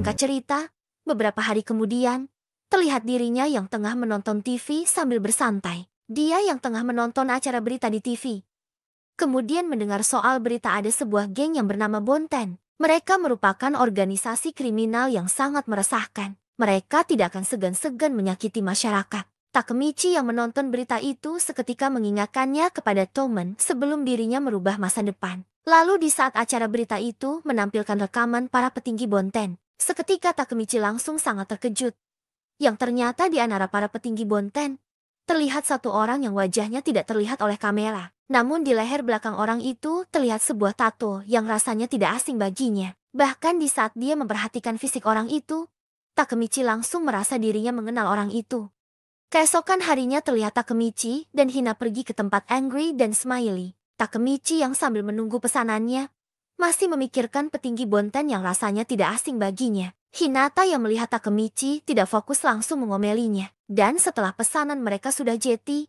Singkat cerita, beberapa hari kemudian, terlihat dirinya yang tengah menonton TV sambil bersantai. Dia yang tengah menonton acara berita di TV. Kemudian mendengar soal berita ada sebuah geng yang bernama Bonten. Mereka merupakan organisasi kriminal yang sangat meresahkan. Mereka tidak akan segan-segan menyakiti masyarakat. Takemichi yang menonton berita itu seketika mengingatkannya kepada Tomen sebelum dirinya merubah masa depan. Lalu di saat acara berita itu menampilkan rekaman para petinggi Bonten, seketika Takemichi langsung sangat terkejut. Yang ternyata di antara para petinggi Bonten, terlihat satu orang yang wajahnya tidak terlihat oleh kamera. Namun di leher belakang orang itu terlihat sebuah tato yang rasanya tidak asing baginya. Bahkan di saat dia memperhatikan fisik orang itu, Takemichi langsung merasa dirinya mengenal orang itu. Keesokan harinya terlihat Takemichi dan Hina pergi ke tempat Angry dan Smiley. Takemichi yang sambil menunggu pesanannya, masih memikirkan petinggi Bonten yang rasanya tidak asing baginya. Hinata yang melihat Takemichi tidak fokus langsung mengomelinya. Dan setelah pesanan mereka sudah jadi,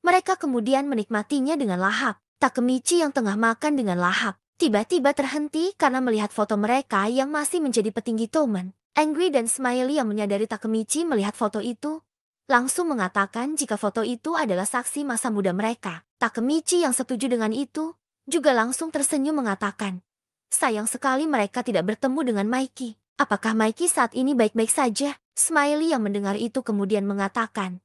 mereka kemudian menikmatinya dengan lahap. Takemichi yang tengah makan dengan lahap, tiba-tiba terhenti karena melihat foto mereka yang masih menjadi petinggi Tomen. Angry dan Smiley yang menyadari Takemichi melihat foto itu, langsung mengatakan jika foto itu adalah saksi masa muda mereka. Takemichi yang setuju dengan itu, juga langsung tersenyum mengatakan, sayang sekali mereka tidak bertemu dengan Maiki. Apakah Maiki saat ini baik-baik saja? Smiley yang mendengar itu kemudian mengatakan,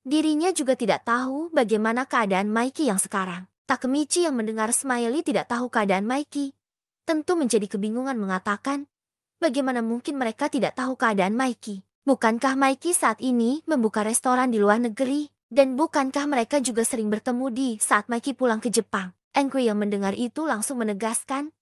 dirinya juga tidak tahu bagaimana keadaan Maiki yang sekarang. Takemichi yang mendengar Smiley tidak tahu keadaan Maiki, tentu menjadi kebingungan mengatakan, bagaimana mungkin mereka tidak tahu keadaan Maiki? Bukankah Maiki saat ini membuka restoran di luar negeri? Dan bukankah mereka juga sering bertemu di saat Maiki pulang ke Jepang? Angry yang mendengar itu langsung menegaskan,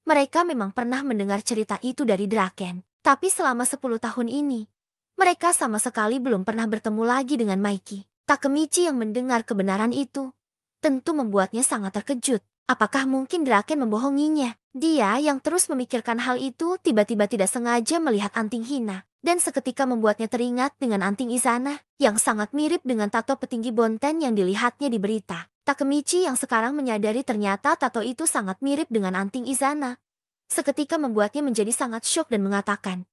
mereka memang pernah mendengar cerita itu dari Draken. Tapi selama 10 tahun ini, mereka sama sekali belum pernah bertemu lagi dengan Maiki. Takemichi yang mendengar kebenaran itu, tentu membuatnya sangat terkejut. Apakah mungkin Draken membohonginya? Dia yang terus memikirkan hal itu tiba-tiba tidak sengaja melihat anting Hina. Dan seketika membuatnya teringat dengan anting Izana, yang sangat mirip dengan tato petinggi Bonten yang dilihatnya di berita. Takemichi yang sekarang menyadari ternyata tato itu sangat mirip dengan anting Izana. Seketika membuatnya menjadi sangat syok dan mengatakan,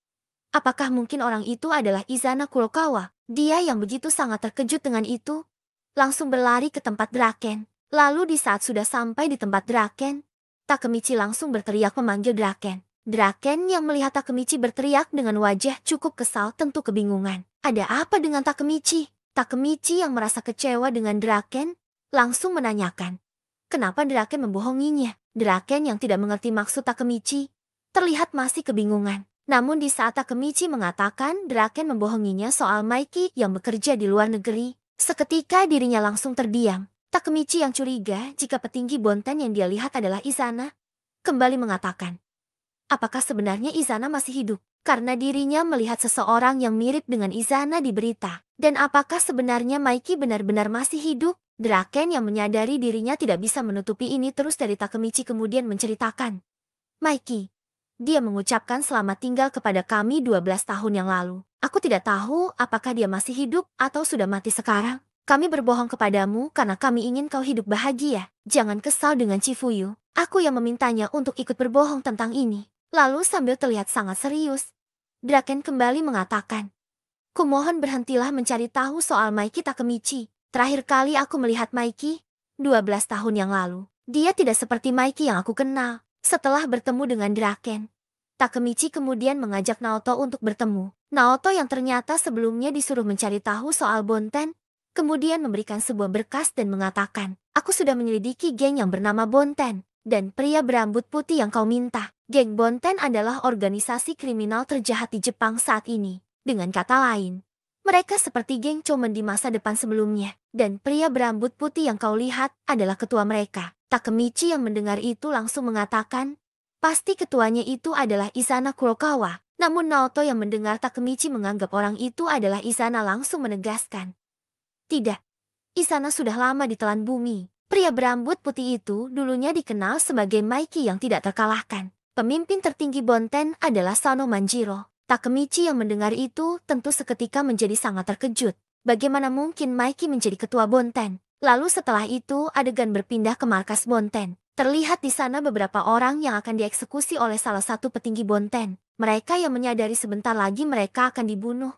apakah mungkin orang itu adalah Izana Kurokawa? Dia yang begitu sangat terkejut dengan itu, langsung berlari ke tempat Draken. Lalu di saat sudah sampai di tempat Draken, Takemichi langsung berteriak memanggil Draken. Draken yang melihat Takemichi berteriak dengan wajah cukup kesal tentu kebingungan. Ada apa dengan Takemichi? Takemichi yang merasa kecewa dengan Draken, langsung menanyakan, kenapa Draken membohonginya? Draken yang tidak mengerti maksud Takemichi, terlihat masih kebingungan. Namun di saat Takemichi mengatakan Draken membohonginya soal Maiki yang bekerja di luar negeri, seketika dirinya langsung terdiam. Takemichi yang curiga jika petinggi Bonten yang dia lihat adalah Izana, kembali mengatakan, apakah sebenarnya Izana masih hidup? Karena dirinya melihat seseorang yang mirip dengan Izana di berita. Dan apakah sebenarnya Maiki benar-benar masih hidup? Draken yang menyadari dirinya tidak bisa menutupi ini terus dari Takemichi kemudian menceritakan, Maiki, dia mengucapkan selamat tinggal kepada kami 12 tahun yang lalu. Aku tidak tahu apakah dia masih hidup atau sudah mati sekarang. Kami berbohong kepadamu karena kami ingin kau hidup bahagia. Jangan kesal dengan Chifuyu. Aku yang memintanya untuk ikut berbohong tentang ini. Lalu sambil terlihat sangat serius, Draken kembali mengatakan, kumohon berhentilah mencari tahu soal Maiki Takemichi. Terakhir kali aku melihat Maiki, 12 tahun yang lalu. Dia tidak seperti Maiki yang aku kenal. Setelah bertemu dengan Draken, Takemichi kemudian mengajak Naoto untuk bertemu. Naoto yang ternyata sebelumnya disuruh mencari tahu soal Bonten, kemudian memberikan sebuah berkas dan mengatakan, aku sudah menyelidiki geng yang bernama Bonten, dan pria berambut putih yang kau minta. Geng Bonten adalah organisasi kriminal terjahat di Jepang saat ini. Dengan kata lain, mereka seperti geng Chomen di masa depan sebelumnya. Dan pria berambut putih yang kau lihat adalah ketua mereka. Takemichi yang mendengar itu langsung mengatakan, pasti ketuanya itu adalah Izana Kurokawa. Namun Naoto yang mendengar Takemichi menganggap orang itu adalah Izana langsung menegaskan, tidak, Izana sudah lama ditelan bumi. Pria berambut putih itu dulunya dikenal sebagai Maiki yang tidak terkalahkan. Pemimpin tertinggi Bonten adalah Sano Manjiro. Takemichi yang mendengar itu tentu seketika menjadi sangat terkejut. Bagaimana mungkin Maiki menjadi ketua Bonten? Lalu setelah itu adegan berpindah ke markas Bonten. Terlihat di sana beberapa orang yang akan dieksekusi oleh salah satu petinggi Bonten. Mereka yang menyadari sebentar lagi mereka akan dibunuh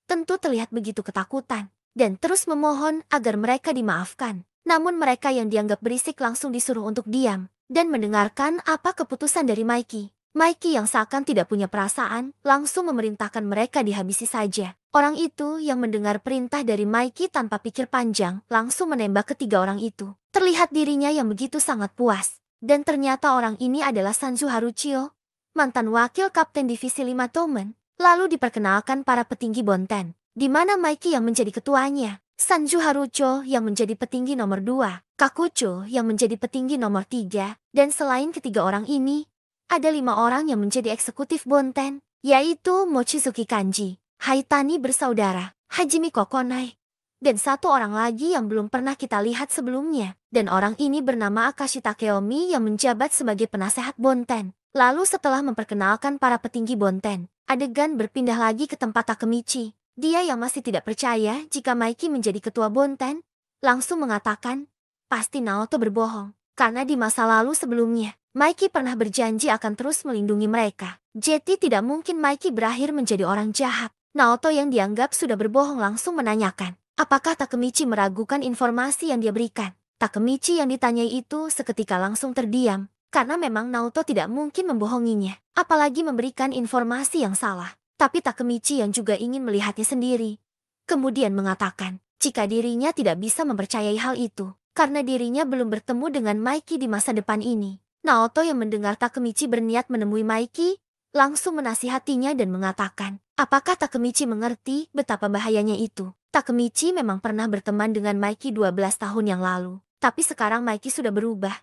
tentu terlihat begitu ketakutan dan terus memohon agar mereka dimaafkan. Namun mereka yang dianggap berisik langsung disuruh untuk diam dan mendengarkan apa keputusan dari Mikey. Mikey yang seakan tidak punya perasaan langsung memerintahkan mereka dihabisi saja. Orang itu yang mendengar perintah dari Mikey tanpa pikir panjang langsung menembak ketiga orang itu. Terlihat dirinya yang begitu sangat puas. Dan ternyata orang ini adalah Sanju Haruchio, mantan wakil kapten divisi 5 Tomen. Lalu diperkenalkan para petinggi Bonten, di mana Mikey yang menjadi ketuanya, Sanju Harucho yang menjadi petinggi nomor 2, Kakucho yang menjadi petinggi nomor 3, dan selain ketiga orang ini, ada 5 orang yang menjadi eksekutif Bonten, yaitu Mochizuki Kanji, Haitani bersaudara, Hajime Kokonai, dan satu orang lagi yang belum pernah kita lihat sebelumnya, dan orang ini bernama Akashi Takeomi yang menjabat sebagai penasehat Bonten. Lalu setelah memperkenalkan para petinggi Bonten, adegan berpindah lagi ke tempat Takemichi. Dia yang masih tidak percaya jika Mikey menjadi ketua Bonten, langsung mengatakan, pasti Naoto berbohong. Karena di masa lalu sebelumnya, Mikey pernah berjanji akan terus melindungi mereka. Jadi tidak mungkin Mikey berakhir menjadi orang jahat. Naoto yang dianggap sudah berbohong langsung menanyakan, apakah Takemichi meragukan informasi yang dia berikan? Takemichi yang ditanyai itu seketika langsung terdiam. Karena memang Naoto tidak mungkin membohonginya, apalagi memberikan informasi yang salah. Tapi Takemichi yang juga ingin melihatnya sendiri. Kemudian mengatakan, jika dirinya tidak bisa mempercayai hal itu, karena dirinya belum bertemu dengan Mikey di masa depan ini. Naoto yang mendengar Takemichi berniat menemui Mikey, langsung menasihatinya dan mengatakan, apakah Takemichi mengerti betapa bahayanya itu? Takemichi memang pernah berteman dengan Mikey 12 tahun yang lalu, tapi sekarang Mikey sudah berubah.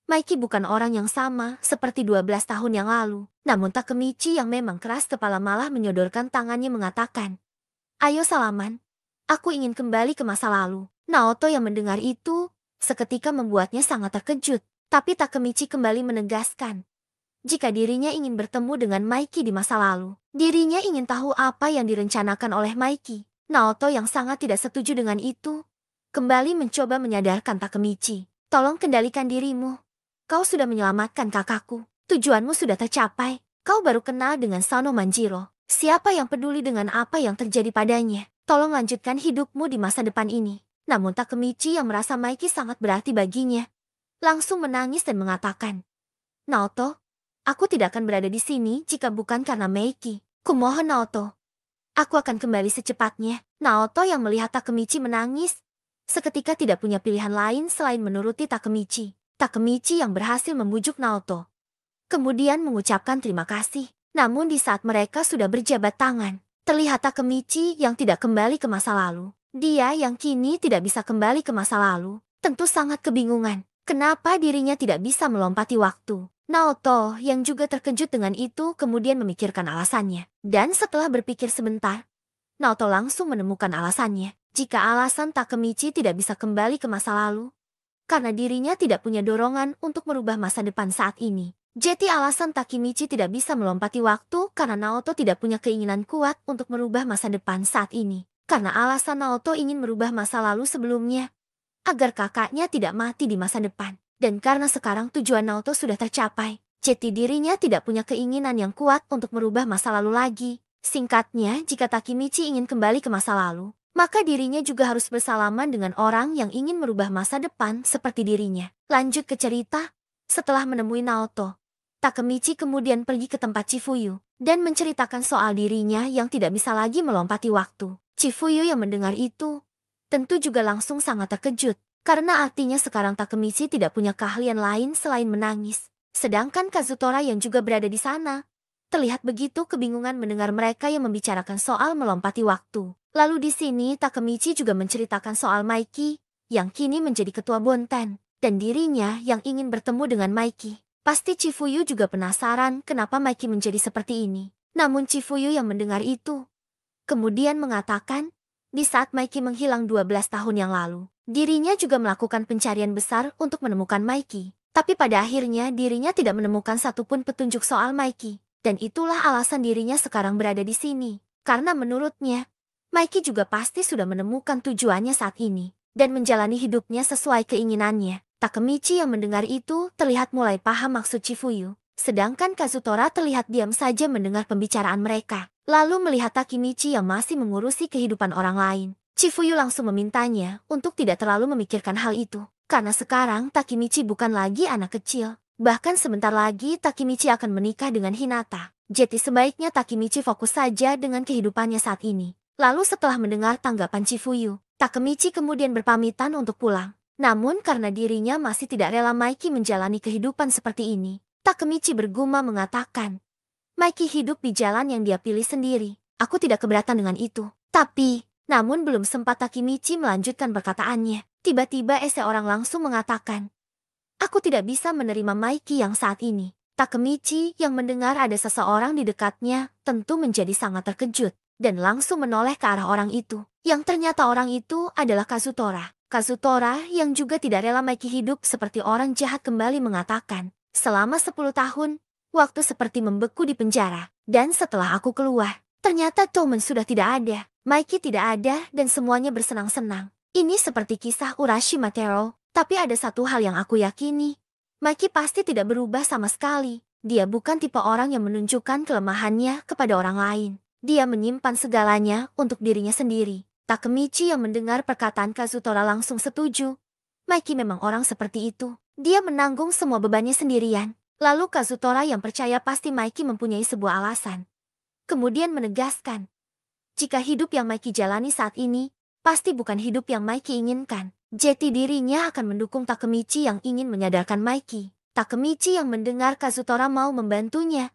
Mikey bukan orang yang sama seperti 12 tahun yang lalu. Namun Takemichi yang memang keras kepala malah menyodorkan tangannya mengatakan, ayo salaman, aku ingin kembali ke masa lalu. Naoto yang mendengar itu, seketika membuatnya sangat terkejut. Tapi Takemichi kembali menegaskan, jika dirinya ingin bertemu dengan Mikey di masa lalu, dirinya ingin tahu apa yang direncanakan oleh Mikey. Naoto yang sangat tidak setuju dengan itu, kembali mencoba menyadarkan Takemichi, tolong kendalikan dirimu. Kau sudah menyelamatkan kakakku. Tujuanmu sudah tercapai. Kau baru kenal dengan Sano Manjiro. Siapa yang peduli dengan apa yang terjadi padanya? Tolong lanjutkan hidupmu di masa depan ini. Namun Takemichi yang merasa Mikey sangat berarti baginya, langsung menangis dan mengatakan, Naoto, aku tidak akan berada di sini jika bukan karena Mikey. Kumohon Naoto, aku akan kembali secepatnya. Naoto yang melihat Takemichi menangis, seketika tidak punya pilihan lain selain menuruti Takemichi. Takemichi yang berhasil membujuk Naoto, kemudian mengucapkan terima kasih. Namun di saat mereka sudah berjabat tangan, terlihat Takemichi yang tidak kembali ke masa lalu. Dia yang kini tidak bisa kembali ke masa lalu, tentu sangat kebingungan. Kenapa dirinya tidak bisa melompati waktu? Naoto yang juga terkejut dengan itu kemudian memikirkan alasannya. Dan setelah berpikir sebentar, Naoto langsung menemukan alasannya. Jika alasan Takemichi tidak bisa kembali ke masa lalu, karena dirinya tidak punya dorongan untuk merubah masa depan saat ini. Jadi alasan Takemichi tidak bisa melompati waktu karena Naoto tidak punya keinginan kuat untuk merubah masa depan saat ini. Karena alasan Naoto ingin merubah masa lalu sebelumnya, agar kakaknya tidak mati di masa depan. Dan karena sekarang tujuan Naoto sudah tercapai, jadi dirinya tidak punya keinginan yang kuat untuk merubah masa lalu lagi. Singkatnya, jika Takemichi ingin kembali ke masa lalu, maka dirinya juga harus bersalaman dengan orang yang ingin merubah masa depan seperti dirinya. Lanjut ke cerita, setelah menemui Naoto, Takemichi kemudian pergi ke tempat Chifuyu dan menceritakan soal dirinya yang tidak bisa lagi melompati waktu. Chifuyu yang mendengar itu, tentu juga langsung sangat terkejut, karena artinya sekarang Takemichi tidak punya keahlian lain selain menangis. Sedangkan Kazutora yang juga berada di sana, terlihat begitu kebingungan mendengar mereka yang membicarakan soal melompati waktu. Lalu di sini Takemichi juga menceritakan soal Mikey, yang kini menjadi ketua Bonten, dan dirinya yang ingin bertemu dengan Mikey. Pasti Chifuyu juga penasaran kenapa Mikey menjadi seperti ini. Namun Chifuyu yang mendengar itu, kemudian mengatakan, di saat Mikey menghilang 12 tahun yang lalu, dirinya juga melakukan pencarian besar untuk menemukan Mikey. Tapi pada akhirnya dirinya tidak menemukan satupun petunjuk soal Mikey. Dan itulah alasan dirinya sekarang berada di sini. Karena menurutnya, Mikey juga pasti sudah menemukan tujuannya saat ini dan menjalani hidupnya sesuai keinginannya. Takemichi yang mendengar itu terlihat mulai paham maksud Chifuyu. Sedangkan Kazutora terlihat diam saja mendengar pembicaraan mereka. Lalu melihat Takemichi yang masih mengurusi kehidupan orang lain. Chifuyu langsung memintanya untuk tidak terlalu memikirkan hal itu. Karena sekarang Takemichi bukan lagi anak kecil. Bahkan sebentar lagi Takemichi akan menikah dengan Hinata. Jadi sebaiknya Takemichi fokus saja dengan kehidupannya saat ini. Lalu setelah mendengar tanggapan Chifuyu, Takemichi kemudian berpamitan untuk pulang. Namun karena dirinya masih tidak rela Maiki menjalani kehidupan seperti ini, Takemichi bergumam mengatakan, Maiki hidup di jalan yang dia pilih sendiri. Aku tidak keberatan dengan itu. Tapi, namun belum sempat Takemichi melanjutkan perkataannya. Tiba-tiba seorang langsung mengatakan, aku tidak bisa menerima Maiki yang saat ini. Takemichi yang mendengar ada seseorang di dekatnya tentu menjadi sangat terkejut dan langsung menoleh ke arah orang itu. Yang ternyata orang itu adalah Kazutora. Kazutora yang juga tidak rela Maiki hidup seperti orang jahat kembali mengatakan, selama 10 tahun, waktu seperti membeku di penjara. Dan setelah aku keluar, ternyata Tomen sudah tidak ada. Maiki tidak ada dan semuanya bersenang-senang. Ini seperti kisah Urashima Taro, tapi ada satu hal yang aku yakini. Maiki pasti tidak berubah sama sekali. Dia bukan tipe orang yang menunjukkan kelemahannya kepada orang lain. Dia menyimpan segalanya untuk dirinya sendiri. Takemichi yang mendengar perkataan Kazutora langsung setuju. Maiki memang orang seperti itu. Dia menanggung semua bebannya sendirian. Lalu Kazutora yang percaya pasti Maiki mempunyai sebuah alasan. Kemudian menegaskan, jika hidup yang Maiki jalani saat ini, pasti bukan hidup yang Maiki inginkan. Jadi dirinya akan mendukung Takemichi yang ingin menyadarkan Maiki. Takemichi yang mendengar Kazutora mau membantunya,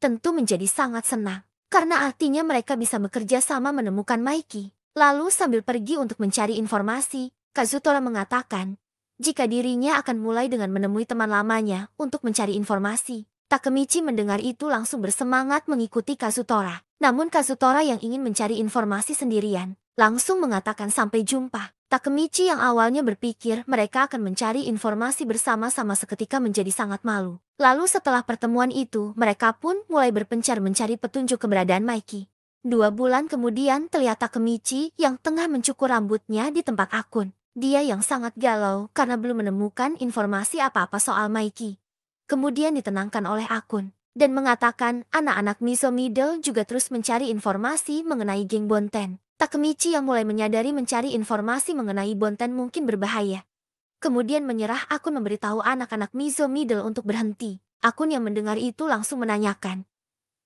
tentu menjadi sangat senang. Karena artinya mereka bisa bekerja sama menemukan Maiki. Lalu sambil pergi untuk mencari informasi, Kazutora mengatakan, jika dirinya akan mulai dengan menemui teman lamanya untuk mencari informasi. Takemichi mendengar itu langsung bersemangat mengikuti Kazutora. Namun Kazutora yang ingin mencari informasi sendirian, langsung mengatakan sampai jumpa. Takemichi yang awalnya berpikir mereka akan mencari informasi bersama-sama seketika menjadi sangat malu. Lalu setelah pertemuan itu, mereka pun mulai berpencar mencari petunjuk keberadaan Maiki. 2 bulan kemudian terlihat Takemichi yang tengah mencukur rambutnya di tempat akun. Dia yang sangat galau karena belum menemukan informasi apa-apa soal Maiki. Kemudian ditenangkan oleh akun dan mengatakan anak-anak Miso Middle juga terus mencari informasi mengenai geng Bonten. Takemichi yang mulai menyadari mencari informasi mengenai Bonten mungkin berbahaya. Kemudian menyerah akun memberitahu anak-anak Miso Middle untuk berhenti. Akun yang mendengar itu langsung menanyakan,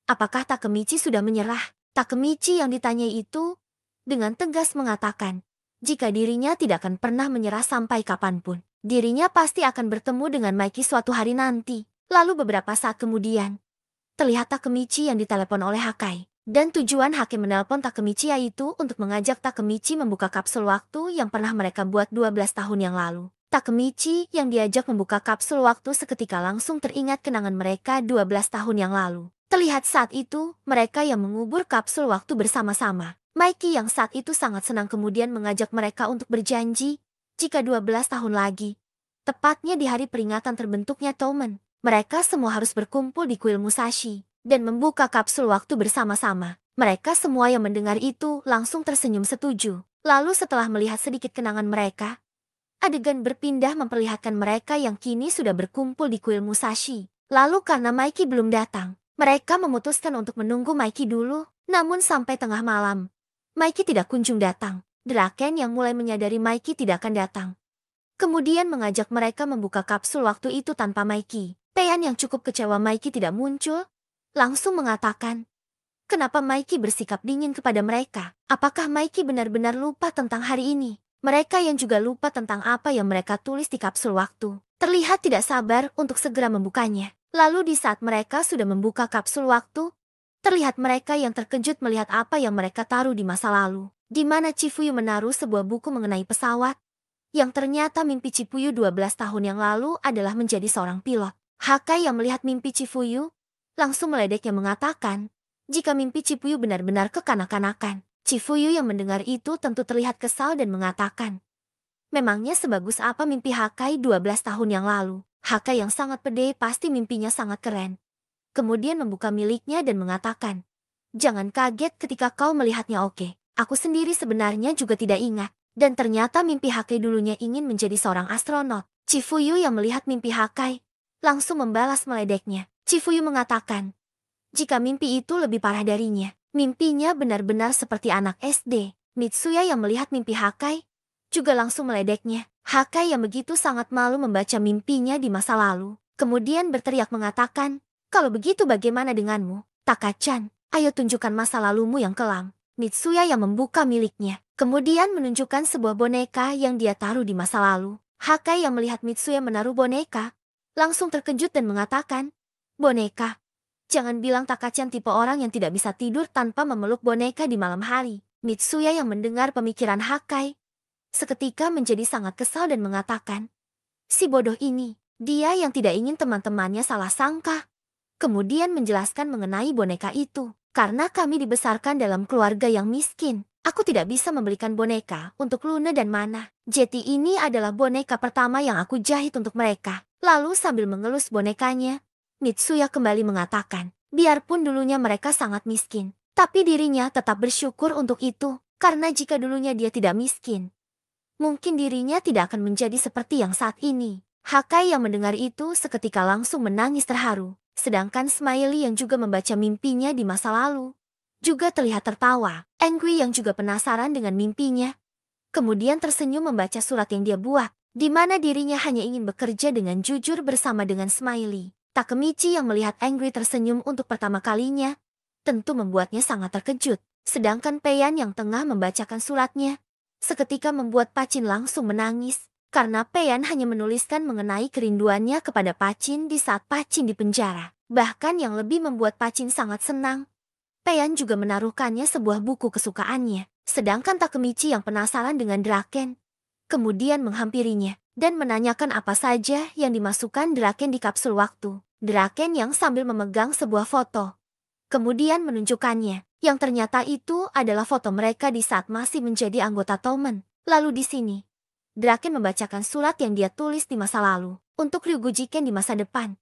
apakah Takemichi sudah menyerah? Takemichi yang ditanyai itu dengan tegas mengatakan, jika dirinya tidak akan pernah menyerah sampai kapanpun, dirinya pasti akan bertemu dengan Maiki suatu hari nanti. Lalu beberapa saat kemudian, terlihat Takemichi yang ditelepon oleh Hakai. Dan tujuan Hakai menelpon Takemichi yaitu untuk mengajak Takemichi membuka kapsul waktu yang pernah mereka buat 12 tahun yang lalu. Takemichi yang diajak membuka kapsul waktu seketika langsung teringat kenangan mereka 12 tahun yang lalu. Terlihat saat itu, mereka yang mengubur kapsul waktu bersama-sama. Maiki yang saat itu sangat senang kemudian mengajak mereka untuk berjanji, jika 12 tahun lagi, tepatnya di hari peringatan terbentuknya Tomen, mereka semua harus berkumpul di kuil Musashi, dan membuka kapsul waktu bersama-sama. Mereka semua yang mendengar itu langsung tersenyum setuju. Lalu setelah melihat sedikit kenangan mereka, adegan berpindah memperlihatkan mereka yang kini sudah berkumpul di kuil Musashi. Lalu karena Maiki belum datang, mereka memutuskan untuk menunggu Maiki dulu, namun sampai tengah malam, Maiki tidak kunjung datang. Draken yang mulai menyadari Maiki tidak akan datang, kemudian mengajak mereka membuka kapsul waktu itu tanpa Maiki. Payan yang cukup kecewa Maiki tidak muncul, langsung mengatakan, kenapa Maiki bersikap dingin kepada mereka? Apakah Maiki benar-benar lupa tentang hari ini? Mereka yang juga lupa tentang apa yang mereka tulis di kapsul waktu, terlihat tidak sabar untuk segera membukanya. Lalu di saat mereka sudah membuka kapsul waktu, terlihat mereka yang terkejut melihat apa yang mereka taruh di masa lalu, di mana Chifuyu menaruh sebuah buku mengenai pesawat, yang ternyata mimpi Chifuyu 12 tahun yang lalu adalah menjadi seorang pilot. Hakai yang melihat mimpi Chifuyu, langsung meledeknya mengatakan, jika mimpi Chifuyu benar-benar kekanak-kanakan. Chifuyu yang mendengar itu tentu terlihat kesal dan mengatakan, memangnya sebagus apa mimpi Hakai 12 tahun yang lalu? Hakai yang sangat pede pasti mimpinya sangat keren. Kemudian membuka miliknya dan mengatakan, jangan kaget ketika kau melihatnya oke. Aku sendiri sebenarnya juga tidak ingat. Dan ternyata mimpi Hakai dulunya ingin menjadi seorang astronot. Chifuyu yang melihat mimpi Hakai, langsung membalas meledeknya. Chifuyu mengatakan, jika mimpi itu lebih parah darinya, mimpinya benar-benar seperti anak SD. Mitsuya yang melihat mimpi Hakai juga langsung meledeknya. Hakai yang begitu sangat malu membaca mimpinya di masa lalu, kemudian berteriak mengatakan, kalau begitu bagaimana denganmu, Taka-chan? Ayo tunjukkan masa lalumu yang kelam. Mitsuya yang membuka miliknya, kemudian menunjukkan sebuah boneka yang dia taruh di masa lalu. Hakai yang melihat Mitsuya menaruh boneka, langsung terkejut dan mengatakan, boneka? Jangan bilang Taka-chan tipe orang yang tidak bisa tidur tanpa memeluk boneka di malam hari. Mitsuya yang mendengar pemikiran Hakai, seketika menjadi sangat kesal dan mengatakan, si bodoh ini, dia yang tidak ingin teman-temannya salah sangka. Kemudian menjelaskan mengenai boneka itu. Karena kami dibesarkan dalam keluarga yang miskin, aku tidak bisa membelikan boneka untuk Luna dan Mana. Jetty ini adalah boneka pertama yang aku jahit untuk mereka. Lalu sambil mengelus bonekanya, Mitsuya kembali mengatakan, biarpun dulunya mereka sangat miskin, tapi dirinya tetap bersyukur untuk itu. Karena jika dulunya dia tidak miskin, mungkin dirinya tidak akan menjadi seperti yang saat ini. Hakai yang mendengar itu seketika langsung menangis terharu. Sedangkan Smiley yang juga membaca mimpinya di masa lalu juga terlihat tertawa. Angry yang juga penasaran dengan mimpinya, kemudian tersenyum membaca surat yang dia buat, di mana dirinya hanya ingin bekerja dengan jujur bersama dengan Smiley. Takemichi yang melihat Angry tersenyum untuk pertama kalinya, tentu membuatnya sangat terkejut. Sedangkan Peian yang tengah membacakan suratnya, seketika membuat Pachin langsung menangis. Karena Peian hanya menuliskan mengenai kerinduannya kepada Pachin di saat Pachin di penjara. Bahkan yang lebih membuat Pachin sangat senang, Peian juga menaruhkannya sebuah buku kesukaannya. Sedangkan Takemichi yang penasaran dengan Draken, kemudian menghampirinya dan menanyakan apa saja yang dimasukkan Draken di kapsul waktu. Draken yang sambil memegang sebuah foto, kemudian menunjukkannya, yang ternyata itu adalah foto mereka di saat masih menjadi anggota Tomen. Lalu di sini, Draken membacakan surat yang dia tulis di masa lalu, untuk Ryugu Jiken di masa depan.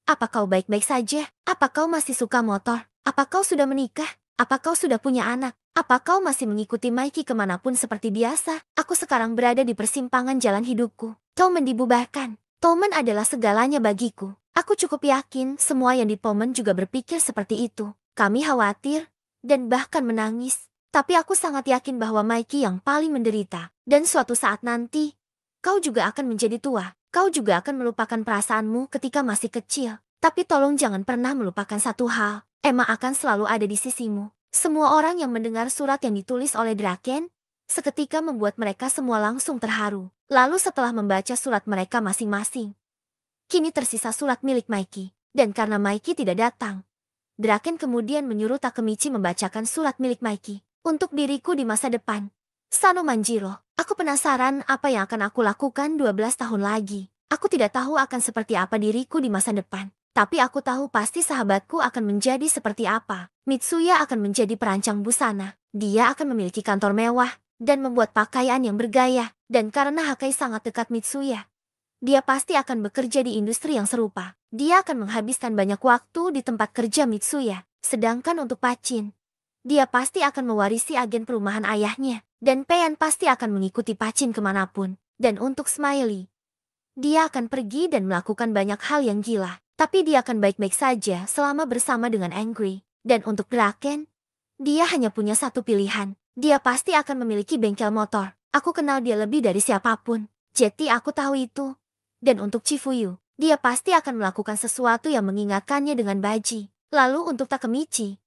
Apa kau baik-baik saja? Apa kau masih suka motor? Apa kau sudah menikah? Apa kau sudah punya anak? Apa kau masih mengikuti Maiki kemanapun seperti biasa? Aku sekarang berada di persimpangan jalan hidupku. Tomen dibubarkan. Tomen adalah segalanya bagiku. Aku cukup yakin semua yang di Tomen juga berpikir seperti itu. Kami khawatir, dan bahkan menangis. Tapi aku sangat yakin bahwa Maiki yang paling menderita. Dan suatu saat nanti, kau juga akan menjadi tua. Kau juga akan melupakan perasaanmu ketika masih kecil. Tapi tolong jangan pernah melupakan satu hal. Emma akan selalu ada di sisimu. Semua orang yang mendengar surat yang ditulis oleh Draken, seketika membuat mereka semua langsung terharu. Lalu setelah membaca surat mereka masing-masing, kini tersisa surat milik Maiki. Dan karena Maiki tidak datang, Draken kemudian menyuruh Takemichi membacakan surat milik Maiki. Untuk diriku di masa depan, Sano Manjiro, aku penasaran apa yang akan aku lakukan 12 tahun lagi. Aku tidak tahu akan seperti apa diriku di masa depan. Tapi aku tahu pasti sahabatku akan menjadi seperti apa. Mitsuya akan menjadi perancang busana. Dia akan memiliki kantor mewah dan membuat pakaian yang bergaya. Dan karena Hakai sangat dekat Mitsuya, dia pasti akan bekerja di industri yang serupa. Dia akan menghabiskan banyak waktu di tempat kerja Mitsuya. Sedangkan untuk Pachin, dia pasti akan mewarisi agen perumahan ayahnya. Dan Peian pasti akan mengikuti Pachin kemanapun. Dan untuk Smiley, dia akan pergi dan melakukan banyak hal yang gila. Tapi dia akan baik-baik saja selama bersama dengan Angry. Dan untuk Draken, dia hanya punya satu pilihan. Dia pasti akan memiliki bengkel motor. Aku kenal dia lebih dari siapapun. Jadi aku tahu itu. Dan untuk Chifuyu, dia pasti akan melakukan sesuatu yang mengingatkannya dengan Baji. Lalu untuk Takemichi,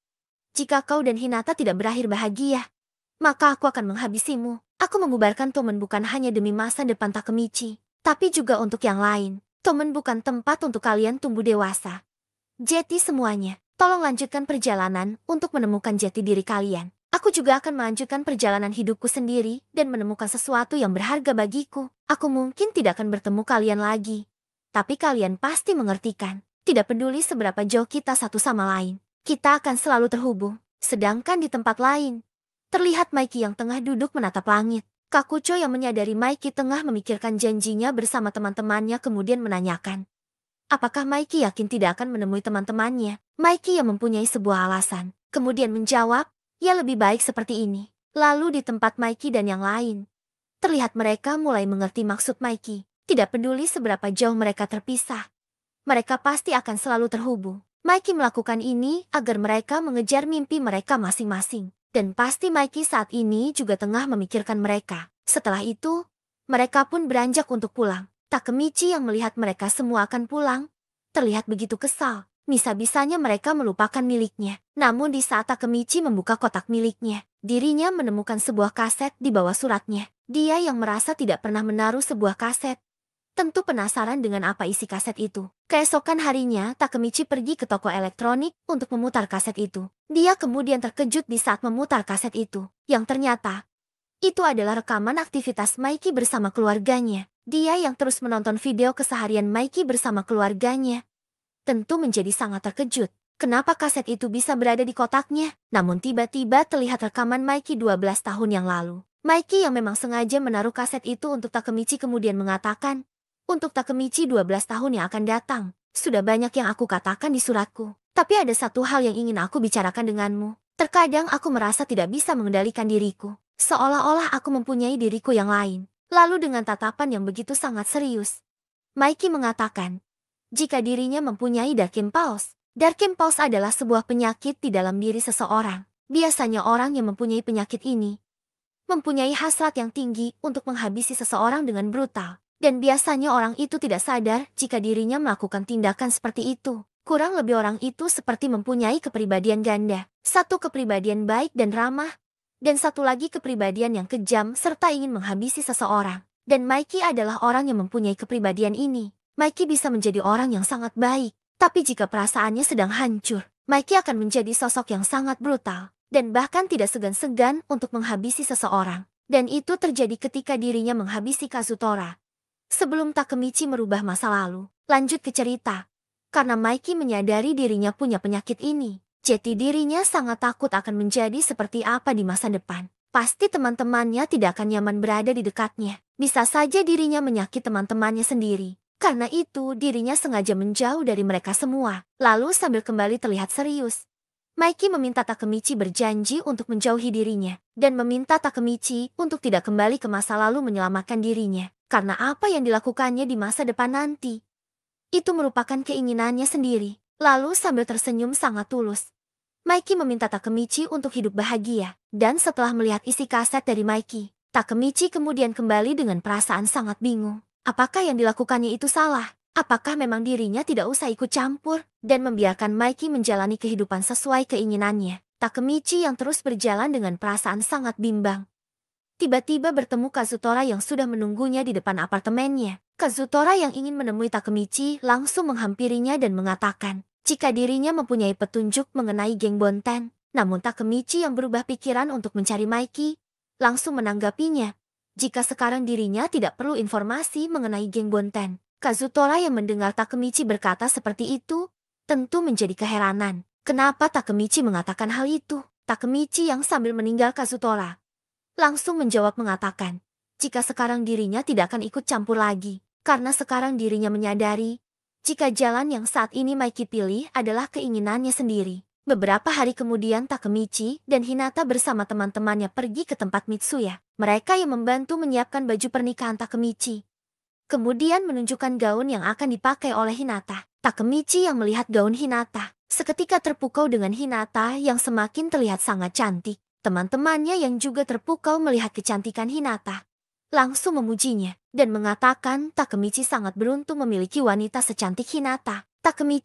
jika kau dan Hinata tidak berakhir bahagia, maka aku akan menghabisimu. Aku membubarkan Tomen bukan hanya demi masa depan Takemichi, tapi juga untuk yang lain. Tomen bukan tempat untuk kalian tumbuh dewasa. Jati semuanya, tolong lanjutkan perjalanan untuk menemukan jati diri kalian. Aku juga akan melanjutkan perjalanan hidupku sendiri dan menemukan sesuatu yang berharga bagiku. Aku mungkin tidak akan bertemu kalian lagi, tapi kalian pasti mengertikan. Tidak peduli seberapa jauh kita satu sama lain, kita akan selalu terhubung. Sedangkan di tempat lain, terlihat Maiki yang tengah duduk menatap langit. Kakucho yang menyadari Maiki tengah memikirkan janjinya bersama teman-temannya kemudian menanyakan, apakah Maiki yakin tidak akan menemui teman-temannya? Maiki yang mempunyai sebuah alasan, kemudian menjawab, ya lebih baik seperti ini. Lalu di tempat Maiki dan yang lain, terlihat mereka mulai mengerti maksud Maiki. Tidak peduli seberapa jauh mereka terpisah, mereka pasti akan selalu terhubung. Mikey melakukan ini agar mereka mengejar mimpi mereka masing-masing. Dan pasti Mikey saat ini juga tengah memikirkan mereka. Setelah itu, mereka pun beranjak untuk pulang. Takemichi yang melihat mereka semua akan pulang, terlihat begitu kesal. Bisa-bisanya mereka melupakan miliknya. Namun di saat Takemichi membuka kotak miliknya, dirinya menemukan sebuah kaset di bawah suratnya. Dia yang merasa tidak pernah menaruh sebuah kaset, tentu penasaran dengan apa isi kaset itu. Keesokan harinya, Takemichi pergi ke toko elektronik untuk memutar kaset itu. Dia kemudian terkejut di saat memutar kaset itu, yang ternyata itu adalah rekaman aktivitas Mikey bersama keluarganya. Dia yang terus menonton video keseharian Mikey bersama keluarganya tentu menjadi sangat terkejut. Kenapa kaset itu bisa berada di kotaknya? Namun tiba-tiba terlihat rekaman Mikey 12 tahun yang lalu. Mikey yang memang sengaja menaruh kaset itu untuk Takemichi kemudian mengatakan, untuk Takemichi 12 tahun yang akan datang, sudah banyak yang aku katakan di suratku. Tapi ada satu hal yang ingin aku bicarakan denganmu. Terkadang aku merasa tidak bisa mengendalikan diriku. Seolah-olah aku mempunyai diriku yang lain. Lalu dengan tatapan yang begitu sangat serius, Mikey mengatakan, jika dirinya mempunyai Dark Impulse. Dark Impulse adalah sebuah penyakit di dalam diri seseorang. Biasanya orang yang mempunyai penyakit ini mempunyai hasrat yang tinggi untuk menghabisi seseorang dengan brutal. Dan biasanya orang itu tidak sadar jika dirinya melakukan tindakan seperti itu. Kurang lebih orang itu seperti mempunyai kepribadian ganda. Satu kepribadian baik dan ramah, dan satu lagi kepribadian yang kejam serta ingin menghabisi seseorang. Dan Mikey adalah orang yang mempunyai kepribadian ini. Mikey bisa menjadi orang yang sangat baik, tapi jika perasaannya sedang hancur, Mikey akan menjadi sosok yang sangat brutal, dan bahkan tidak segan-segan untuk menghabisi seseorang. Dan itu terjadi ketika dirinya menghabisi Kazutora. Sebelum Takemichi merubah masa lalu, lanjut ke cerita. Karena Mikey menyadari dirinya punya penyakit ini, jadi dirinya sangat takut akan menjadi seperti apa di masa depan. Pasti teman-temannya tidak akan nyaman berada di dekatnya. Bisa saja dirinya menyakiti teman-temannya sendiri. Karena itu, dirinya sengaja menjauh dari mereka semua. Lalu sambil kembali terlihat serius, Mikey meminta Takemichi berjanji untuk menjauhi dirinya, dan meminta Takemichi untuk tidak kembali ke masa lalu menyelamatkan dirinya. Karena apa yang dilakukannya di masa depan nanti, itu merupakan keinginannya sendiri. Lalu sambil tersenyum sangat tulus, Mikey meminta Takemichi untuk hidup bahagia. Dan setelah melihat isi kaset dari Mikey, Takemichi kemudian kembali dengan perasaan sangat bingung. Apakah yang dilakukannya itu salah? Apakah memang dirinya tidak usah ikut campur dan membiarkan Mikey menjalani kehidupan sesuai keinginannya? Takemichi yang terus berjalan dengan perasaan sangat bimbang, tiba-tiba bertemu Kazutora yang sudah menunggunya di depan apartemennya. Kazutora yang ingin menemui Takemichi langsung menghampirinya dan mengatakan, jika dirinya mempunyai petunjuk mengenai geng Bonten. Namun Takemichi yang berubah pikiran untuk mencari Mikey, langsung menanggapinya. Jika sekarang dirinya tidak perlu informasi mengenai geng Bonten. Kazutora yang mendengar Takemichi berkata seperti itu, tentu menjadi keheranan. Kenapa Takemichi mengatakan hal itu? Takemichi yang sambil meninggal Kazutora langsung menjawab mengatakan, jika sekarang dirinya tidak akan ikut campur lagi. Karena sekarang dirinya menyadari, jika jalan yang saat ini Mikey pilih adalah keinginannya sendiri. Beberapa hari kemudian Takemichi dan Hinata bersama teman-temannya pergi ke tempat Mitsuya. Mereka yang membantu menyiapkan baju pernikahan Takemichi kemudian menunjukkan gaun yang akan dipakai oleh Hinata. Takemichi yang melihat gaun Hinata seketika terpukau dengan Hinata yang semakin terlihat sangat cantik. Teman-temannya yang juga terpukau melihat kecantikan Hinata langsung memujinya dan mengatakan Takemichi sangat beruntung memiliki wanita secantik Hinata. Takemichi